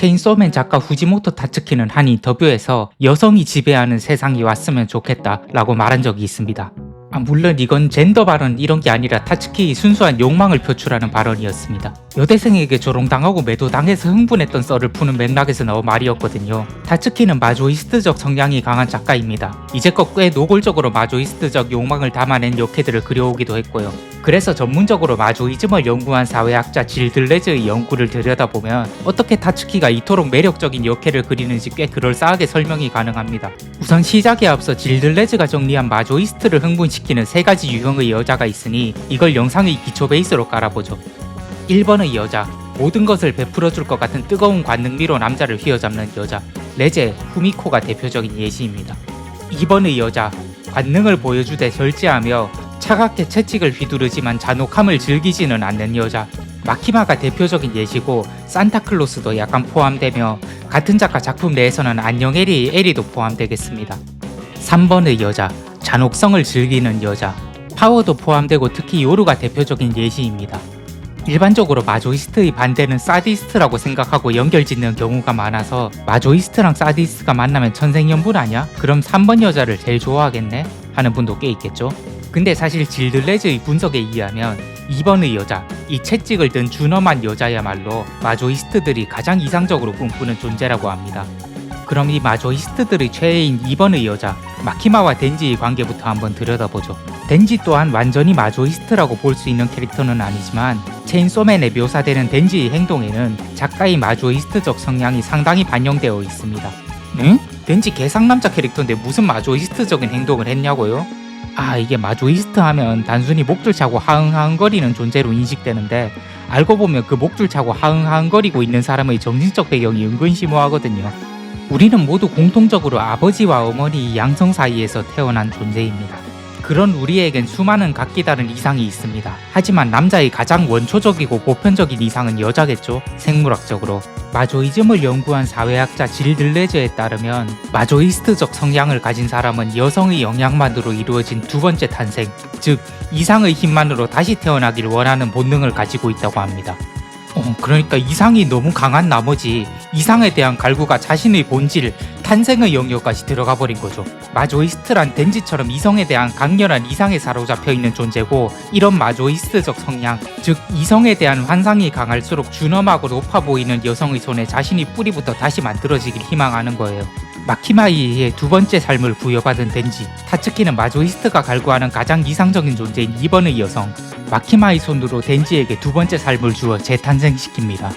체인소맨 작가 후지모토 타츠키는 한 인터뷰에서 여성이 지배하는 세상이 왔으면 좋겠다 라고 말한 적이 있습니다. 물론 이건 젠더 발언 이런 게 아니라 타츠키의 순수한 욕망을 표출하는 발언이었습니다. 여대생에게 조롱당하고 매도당해서 흥분했던 썰을 푸는 맥락에서 나온 말이었거든요. 타츠키는 마조이스트적 성향이 강한 작가입니다. 이제껏 꽤 노골적으로 마조이스트적 욕망을 담아낸 역해들을 그려오기도 했고요. 그래서 전문적으로 마조이즘을 연구한 사회학자 질 들레즈의 연구를 들여다보면 어떻게 타츠키가 이토록 매력적인 역해를 그리는지 꽤 그럴싸하게 설명이 가능합니다. 우선 시작에 앞서 질 들레즈가 정리한 마조이스트를 흥분시키는 3가지 유형의 여자가 있으니 이걸 영상의 기초 베이스로 깔아보죠. 1번의 여자, 모든 것을 베풀어줄 것 같은 뜨거운 관능미로 남자를 휘어잡는 여자, 레제, 후미코가 대표적인 예시입니다. 2번의 여자, 관능을 보여주되 절제하며 차갑게 채찍을 휘두르지만 잔혹함을 즐기지는 않는 여자, 마키마가 대표적인 예시고 산타클로스도 약간 포함되며 같은 작가 작품 내에서는 안녕 에리도 포함되겠습니다. 3번의 여자, 잔혹성을 즐기는 여자, 파워도 포함되고 특히 요루가 대표적인 예시입니다. 일반적으로 마조이스트의 반대는 사디스트라고 생각하고 연결짓는 경우가 많아서 마조이스트랑 사디스트가 만나면 천생연분 아냐? 그럼 3번 여자를 제일 좋아하겠네? 하는 분도 꽤 있겠죠. 근데 사실 질 들레즈의 분석에 의하면 2번의 여자, 이 채찍을 든 준엄한 여자야말로 마조이스트들이 가장 이상적으로 꿈꾸는 존재라고 합니다. 그럼 이 마조이스트들의 최애인 2번의 여자, 마키마와 덴지의 관계부터 한번 들여다보죠. 덴지 또한 완전히 마조이스트라고 볼 수 있는 캐릭터는 아니지만 체인소맨에 묘사되는 덴지의 행동에는 작가의 마조이스트적 성향이 상당히 반영되어 있습니다. 응? 덴지 개상남자 캐릭터인데 무슨 마조이스트적인 행동을 했냐고요? 이게 마조이스트 하면 단순히 목줄 차고 하흥하흥거리는 존재로 인식되는데 알고 보면 그 목줄 차고 하흥하흥거리고 있는 사람의 정신적 배경이 은근 심오하거든요. 우리는 모두 공통적으로 아버지와 어머니 양성 사이에서 태어난 존재입니다. 그런 우리에겐 수많은 각기 다른 이상이 있습니다. 하지만 남자의 가장 원초적이고 보편적인 이상은 여자겠죠? 생물학적으로. 마조이즘을 연구한 사회학자 질 들레즈에 따르면 마조이스트적 성향을 가진 사람은 여성의 영향만으로 이루어진 두 번째 탄생, 즉 이상의 힘만으로 다시 태어나길 원하는 본능을 가지고 있다고 합니다. 그러니까 이상이 너무 강한 나머지 이상에 대한 갈구가 자신의 본질, 탄생의 영역까지 들어가 버린 거죠. 마조이스트란 덴지처럼 이성에 대한 강렬한 이상에 사로잡혀 있는 존재고, 이런 마조이스트적 성향, 즉 이성에 대한 환상이 강할수록 준엄하고 높아 보이는 여성의 손에 자신이 뿌리부터 다시 만들어지길 희망하는 거예요. 마키마이의 두 번째 삶을 부여받은 덴지, 타츠키는 마조이스트가 갈구하는 가장 이상적인 존재인 2번의 여성, 마키마의 손으로 덴지에게 두 번째 삶을 주어 재탄생시킵니다.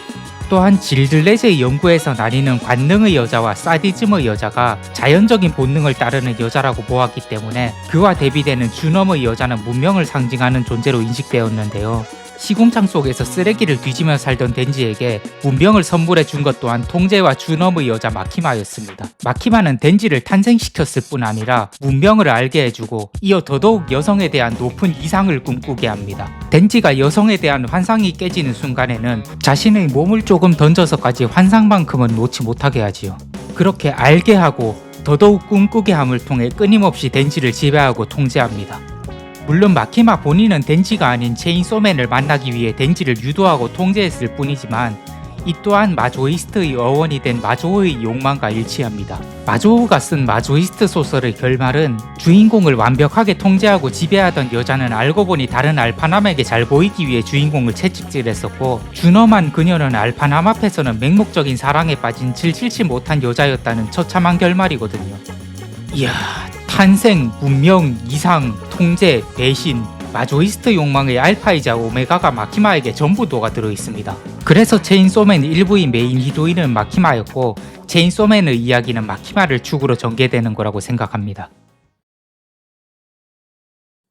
또한 질 들레즈의 연구에서 나뉘는 관능의 여자와 사디즘의 여자가 자연적인 본능을 따르는 여자라고 보았기 때문에 그와 대비되는 준엄의 여자는 문명을 상징하는 존재로 인식되었는데요. 시궁창 속에서 쓰레기를 뒤지며 살던 덴지에게 문명을 선물해 준 것 또한 통제와 준엄의 여자 마키마였습니다. 마키마는 덴지를 탄생시켰을 뿐 아니라 문명을 알게 해주고 이어 더더욱 여성에 대한 높은 이상을 꿈꾸게 합니다. 덴지가 여성에 대한 환상이 깨지는 순간에는 자신의 몸을 조금 던져서까지 환상만큼은 놓지 못하게 하지요. 그렇게 알게 하고 더더욱 꿈꾸게 함을 통해 끊임없이 덴지를 지배하고 통제합니다. 물론 마키마 본인은 덴지가 아닌 체인소맨을 만나기 위해 덴지를 유도하고 통제했을 뿐이지만 이 또한 마조이스트의 어원이 된 마조우의 욕망과 일치합니다. 마조우가 쓴 마조이스트 소설의 결말은 주인공을 완벽하게 통제하고 지배하던 여자는 알고 보니 다른 알파남에게 잘 보이기 위해 주인공을 채찍질했었고, 준엄한 그녀는 알파남 앞에서는 맹목적인 사랑에 빠진 질칠치 못한 여자였다는 처참한 결말이거든요. 이야, 탄생, 문명, 이상, 통제, 배신, 마조이스트 욕망의 알파이자 오메가가 마키마에게 전부 녹아 들어 있습니다. 그래서 체인소맨 1부의 메인 히로인은 마키마였고, 체인소맨의 이야기는 마키마를 축으로 전개되는 거라고 생각합니다.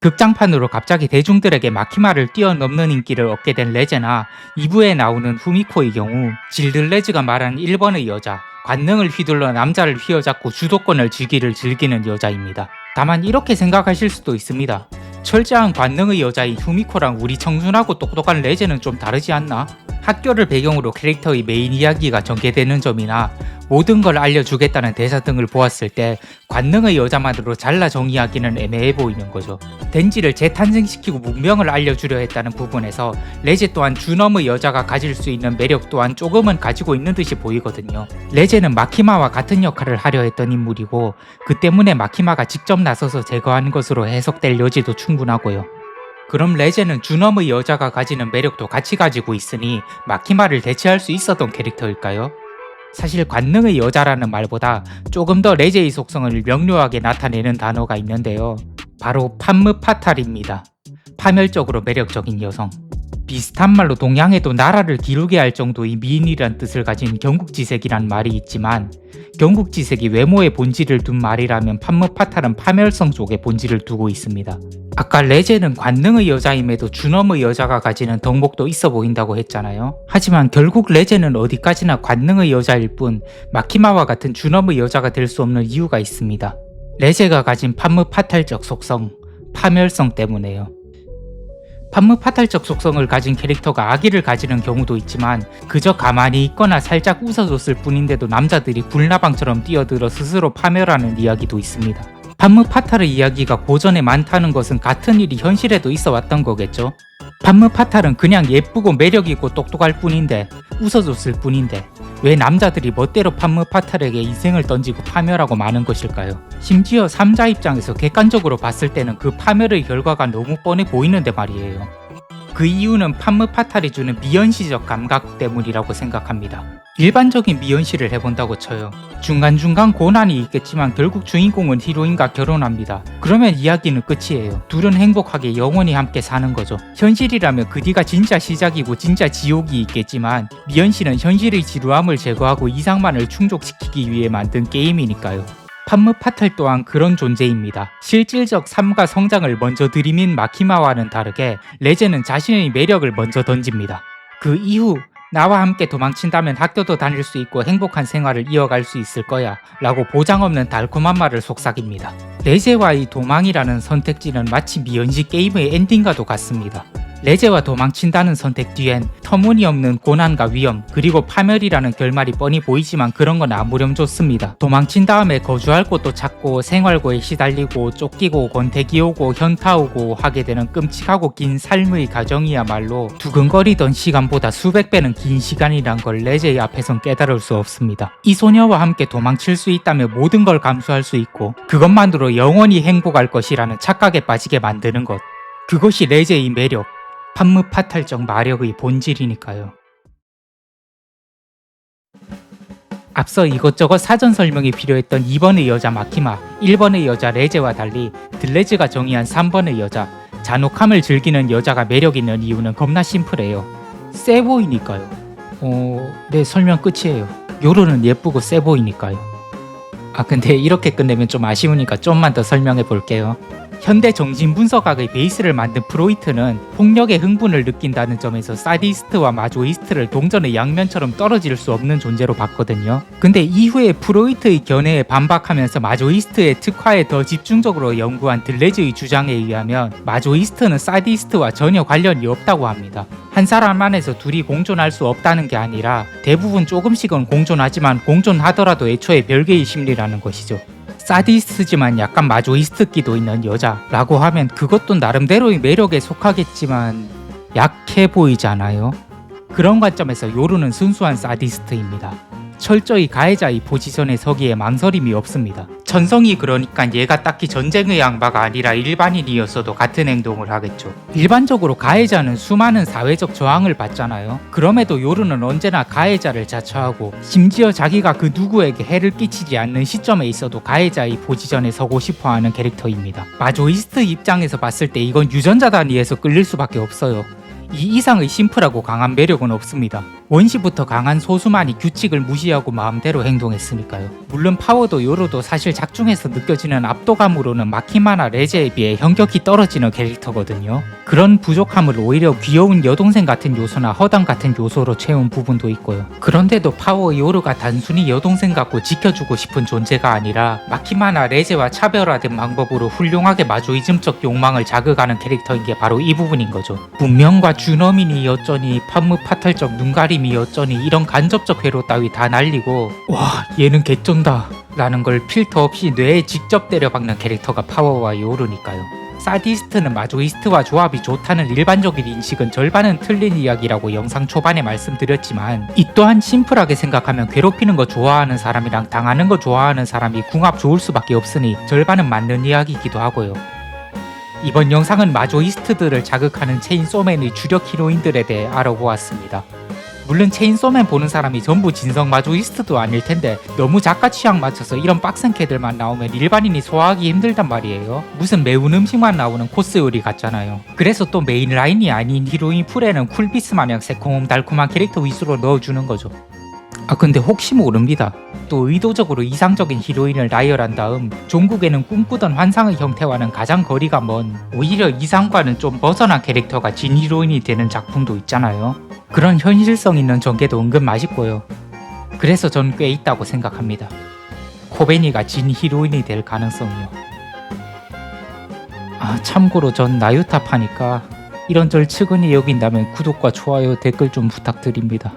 극장판으로 갑자기 대중들에게 마키마를 뛰어넘는 인기를 얻게 된 레제나 2부에 나오는 후미코의 경우 질 들레즈가 말한 1번의 여자, 관능을 휘둘러 남자를 휘어잡고 주도권을 쥐기를 즐기는 여자입니다. 다만 이렇게 생각하실 수도 있습니다. 철저한 관능의 여자인 후미코랑 우리 청순하고 똑똑한 레제는 좀 다르지 않나? 학교를 배경으로 캐릭터의 메인 이야기가 전개되는 점이나 모든 걸 알려주겠다는 대사 등을 보았을 때 관능의 여자만으로 잘라 정의하기는 애매해 보이는 거죠. 덴지를 재탄생시키고 문명을 알려주려 했다는 부분에서 레제 또한 주넘의 여자가 가질 수 있는 매력 또한 조금은 가지고 있는 듯이 보이거든요. 레제는 마키마와 같은 역할을 하려 했던 인물이고 그 때문에 마키마가 직접 나서서 제거한 것으로 해석될 여지도 충분하고요. 그럼 레제는 주넘의 여자가 가지는 매력도 같이 가지고 있으니 마키마를 대체할 수 있었던 캐릭터일까요? 사실 관능의 여자라는 말보다 조금 더 레제의 속성을 명료하게 나타내는 단어가 있는데요. 바로 판무파탈입니다. 파멸적으로 매력적인 여성. 비슷한 말로 동양에도 나라를 기르게 할 정도의 미인이란 뜻을 가진 경국지색이란 말이 있지만 경국지색이 외모의 본질을 둔 말이라면 판무파탈은 파멸성 쪽에 본질을 두고 있습니다. 아까 레제는 관능의 여자임에도 주넘의 여자가 가지는 덕목도 있어 보인다고 했잖아요. 하지만 결국 레제는 어디까지나 관능의 여자일 뿐 마키마와 같은 주넘의 여자가 될 수 없는 이유가 있습니다. 레제가 가진 판무파탈적 속성, 파멸성 때문에요. 판무파탈적 속성을 가진 캐릭터가 아기를 가지는 경우도 있지만 그저 가만히 있거나 살짝 웃어줬을 뿐인데도 남자들이 불나방처럼 뛰어들어 스스로 파멸하는 이야기도 있습니다. 판무파탈의 이야기가 고전에 많다는 것은 같은 일이 현실에도 있어 왔던 거겠죠. 판무파탈은 그냥 예쁘고 매력있고 똑똑할 뿐인데 웃어줬을 뿐인데 왜 남자들이 멋대로 판무파탈에게 인생을 던지고 파멸하고 마는 것일까요? 심지어 3자 입장에서 객관적으로 봤을 때는 그 파멸의 결과가 너무 뻔해 보이는데 말이에요. 그 이유는 판무파탈이 주는 미연시적 감각 때문이라고 생각합니다. 일반적인 미연시를 해본다고 쳐요. 중간중간 고난이 있겠지만 결국 주인공은 히로인과 결혼합니다. 그러면 이야기는 끝이에요. 둘은 행복하게 영원히 함께 사는 거죠. 현실이라면 그 뒤가 진짜 시작이고 진짜 지옥이 있겠지만 미연시는 현실의 지루함을 제거하고 이상만을 충족시키기 위해 만든 게임이니까요. 판무파탈 또한 그런 존재입니다. 실질적 삶과 성장을 먼저 들이민 마키마와는 다르게 레제는 자신의 매력을 먼저 던집니다. 그 이후 나와 함께 도망친다면 학교도 다닐 수 있고 행복한 생활을 이어갈 수 있을 거야 라고 보장 없는 달콤한 말을 속삭입니다. 레제와의 도망이라는 선택지는 마치 미연시 게임의 엔딩과도 같습니다. 레제와 도망친다는 선택 뒤엔 터무니없는 고난과 위험 그리고 파멸이라는 결말이 뻔히 보이지만 그런 건 아무렴 좋습니다. 도망친 다음에 거주할 곳도 찾고 생활고에 시달리고 쫓기고 권태기 오고 현타 오고 하게 되는 끔찍하고 긴 삶의 과정이야말로 두근거리던 시간보다 수백 배는 긴 시간이란 걸 레제의 앞에선 깨달을 수 없습니다. 이 소녀와 함께 도망칠 수 있다면 모든 걸 감수할 수 있고 그것만으로 영원히 행복할 것이라는 착각에 빠지게 만드는 것. 그것이 레제의 매력. 판무파탈적 마력의 본질이니까요. 앞서 이것저것 사전 설명이 필요했던 2번의 여자 마키마, 1번의 여자 레제와 달리 들레즈가 정의한 3번의 여자, 잔혹함을 즐기는 여자가 매력있는 이유는 겁나 심플해요. 세 보이니까요. 네, 설명 끝이에요. 요로는 예쁘고 세 보이니까요. 근데 이렇게 끝내면 좀 아쉬우니까 좀만 더 설명해 볼게요. 현대 정신분석학의 베이스를 만든 프로이트는 폭력의 흥분을 느낀다는 점에서 사디스트와 마조이스트를 동전의 양면처럼 떨어질 수 없는 존재로 봤거든요. 근데 이후에 프로이트의 견해에 반박하면서 마조이스트의 특화에 더 집중적으로 연구한 들레즈의 주장에 의하면 마조이스트는 사디스트와 전혀 관련이 없다고 합니다. 한 사람 안에서 둘이 공존할 수 없다는 게 아니라 대부분 조금씩은 공존하지만 공존하더라도 애초에 별개의 심리라는 것이죠. 사디스트지만 약간 마조이스트기도 있는 여자라고 하면 그것도 나름대로의 매력에 속하겠지만 약해 보이잖아요. 그런 관점에서 요루는 순수한 사디스트입니다. 철저히 가해자의 포지션에 서기에 망설임이 없습니다. 천성이 그러니까 얘가 딱히 전쟁의 양바가 아니라 일반인이었어도 같은 행동을 하겠죠. 일반적으로 가해자는 수많은 사회적 저항을 받잖아요. 그럼에도 요루는 언제나 가해자를 자처하고 심지어 자기가 그 누구에게 해를 끼치지 않는 시점에 있어도 가해자의 포지션에 서고 싶어하는 캐릭터입니다. 마조이스트 입장에서 봤을 때 이건 유전자 단위에서 끌릴 수밖에 없어요. 이 이상의 심플하고 강한 매력은 없습니다. 원시부터 강한 소수만이 규칙을 무시하고 마음대로 행동했으니까요. 물론 파워도 요로도 사실 작중에서 느껴지는 압도감으로는 마키마나 레제에 비해 현격히 떨어지는 캐릭터거든요. 그런 부족함을 오히려 귀여운 여동생 같은 요소나 허당 같은 요소로 채운 부분도 있고요. 그런데도 파워 요르가 단순히 여동생 같고 지켜주고 싶은 존재가 아니라 마키마나 레제와 차별화된 방법으로 훌륭하게 마조이즘적 욕망을 자극하는 캐릭터인 게 바로 이 부분인 거죠. 문명과 준어민이 어쩌니 판무 파탈적 눈가림이 어쩌니 이런 간접적 회로 따위 다 날리고 와 얘는 개쩐다 라는 걸 필터 없이 뇌에 직접 때려박는 캐릭터가 파워와 요르니까요. 사디스트는 마조이스트와 조합이 좋다는 일반적인 인식은 절반은 틀린 이야기라고 영상 초반에 말씀드렸지만 이 또한 심플하게 생각하면 괴롭히는 거 좋아하는 사람이랑 당하는 거 좋아하는 사람이 궁합 좋을 수밖에 없으니 절반은 맞는 이야기이기도 하고요. 이번 영상은 마조이스트들을 자극하는 체인소맨의 주력 히로인들에 대해 알아보았습니다. 물론 체인소맨 보는 사람이 전부 진성 마조이스트도 아닐 텐데 너무 작가 취향 맞춰서 이런 빡센 캐들만 나오면 일반인이 소화하기 힘들단 말이에요. 무슨 매운 음식만 나오는 코스 요리 같잖아요. 그래서 또 메인 라인이 아닌 히로인 풀에는 쿨비스 마냥 새콤달콤한 캐릭터 위주로 넣어주는 거죠. 근데 혹시 모릅니다. 또 의도적으로 이상적인 히로인을 나열한 다음 종국에는 꿈꾸던 환상의 형태와는 가장 거리가 먼 오히려 이상과는 좀 벗어난 캐릭터가 진 히로인이 되는 작품도 있잖아요. 그런 현실성 있는 전개도 은근 맛있고요. 그래서 전 꽤 있다고 생각합니다. 코베니가 진 히로인이 될 가능성이요. 참고로 전 나유타 파니까 이런 절 측은히 여긴다면 구독과 좋아요 댓글 좀 부탁드립니다.